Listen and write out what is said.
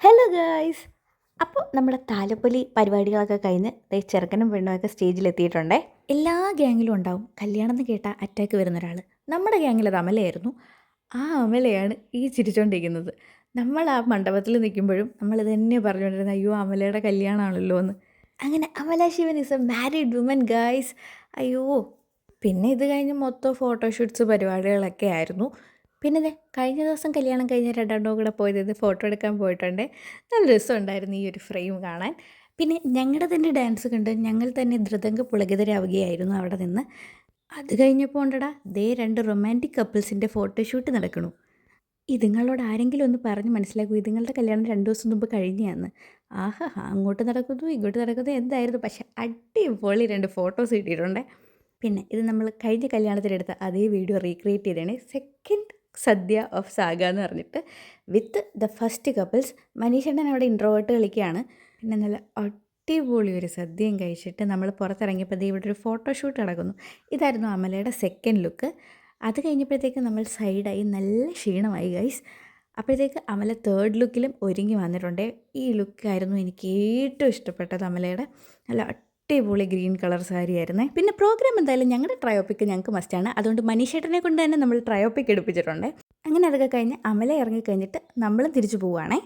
Hello guys. അപ്പോൾ നമ്മുടെ താലപ്പൊലി പരിപാടികളൊക്കെ കഴിഞ്ഞ് ചെറുക്കനും പെണ്ണുമൊക്കെ സ്റ്റേജിലെത്തിയിട്ടുണ്ടേ. എല്ലാ ഗ്യാങ്ങിലും ഉണ്ടാവും കല്യാണം എന്ന് കേട്ടാൽ അറ്റാക്ക് വരുന്ന ഒരാൾ. നമ്മുടെ ഗ്യാങ്ങിൽ അത് അമലയായിരുന്നു. ആ അമലയാണ് ഈ ചിരിച്ചുകൊണ്ടിരിക്കുന്നത്. നമ്മൾ ആ മണ്ഡപത്തിൽ നിൽക്കുമ്പോഴും നമ്മളിത് തന്നെ പറഞ്ഞുകൊണ്ടിരുന്നത്, അയ്യോ അമലയുടെ കല്യാണമാണല്ലോ എന്ന്. അങ്ങനെ Amala Shivan is a married woman guys. അയ്യോ. പിന്നെ ഇത് കഴിഞ്ഞ് മൊത്തം ഫോട്ടോഷൂട്ട്സ് പരിപാടികളൊക്കെ ആയിരുന്നു. പിന്നെ ദേ കഴിഞ്ഞ ദിവസം കല്യാണം കഴിഞ്ഞ രണ്ടെണ്ണവും കൂടെ പോയത് ഫോട്ടോ എടുക്കാൻ പോയിട്ടുണ്ട്. നല്ല രസമുണ്ടായിരുന്നു ഈ ഒരു ഫ്രെയിം കാണാൻ. പിന്നെ ഞങ്ങളുടെ തന്നെ ഡാൻസ് കണ്ട് ഞങ്ങൾ തന്നെ ധൃതങ്ക പുളകിതരാവുകയായിരുന്നു അവിടെ നിന്ന്. അത് കഴിഞ്ഞപ്പോൾ ഉണ്ടടാ ദേ രണ്ട് റൊമാൻറ്റിക് കപ്പിൾസിൻ്റെ ഫോട്ടോഷൂട്ട് നടക്കണു. ഇതുങ്ങളോട് ആരെങ്കിലും ഒന്ന് പറഞ്ഞ് മനസ്സിലാക്കൂ, ഇതുങ്ങളുടെ കല്യാണം 2 ദിവസം മുമ്പ് കഴിഞ്ഞാന്ന്. ആഹാ, അങ്ങോട്ട് നടക്കുന്നു ഇങ്ങോട്ട് നടക്കുന്നു എന്തായിരുന്നു, പക്ഷെ അടിപൊളി 2 ഫോട്ടോസ് കിട്ടിയിട്ടുണ്ടേ. പിന്നെ ഇത് നമ്മൾ കഴിഞ്ഞ കല്യാണത്തിനെടുത്ത അതേ വീഡിയോ റീക്രിയേറ്റ് ചെയ്തതാണ്. സെക്കൻഡ് സദ്യ ഓഫ് സാഗ എന്ന് പറഞ്ഞിട്ട് വിത്ത് ദ ഫസ്റ്റ് കപ്പിൾസ്. മനീഷണ്ണൻ അവിടെ ഇൻട്രോവേർട്ട് കളിക്കുകയാണ്. പിന്നെ നല്ല അടിപൊളി ഒരു സദ്യയും കഴിച്ചിട്ട് നമ്മൾ പുറത്തിറങ്ങിയപ്പോൾ ഇവിടെ ഒരു ഫോട്ടോഷൂട്ട് നടക്കുന്നു. ഇതായിരുന്നു അമലയുടെ സെക്കൻഡ് ലുക്ക്. അത് കഴിഞ്ഞപ്പോഴത്തേക്ക് നമ്മൾ സൈഡായി നല്ല ക്ഷീണമായി ഗൈസ്. അപ്പോഴത്തേക്ക് അമല തേർഡ് ലുക്കിലും ഒരുങ്ങി വന്നിട്ടുണ്ട്. ഈ ലുക്കായിരുന്നു എനിക്ക് ഏറ്റവും ഇഷ്ടപ്പെട്ടത് അമലയുടെ. നല്ല അടിപൊളി ഗ്രീൻ കളർ സാരി ആയിരുന്നേ. പിന്നെ പ്രോഗ്രാം എന്തായാലും ഞങ്ങളുടെ ട്രയോപ്പിക്ക് ഞങ്ങൾക്ക് മസ്റ്റാണ്. അതുകൊണ്ട് മനീഷേട്ടനെ കൊണ്ട് തന്നെ നമ്മൾ ട്രയോപ്പിക്ക് എടുപ്പിച്ചിട്ടുണ്ട്. അങ്ങനെ അതൊക്കെ കഴിഞ്ഞ് അമല ഇറങ്ങിക്കഴിഞ്ഞിട്ട് നമ്മളും തിരിച്ചു പോവുകയാണേ.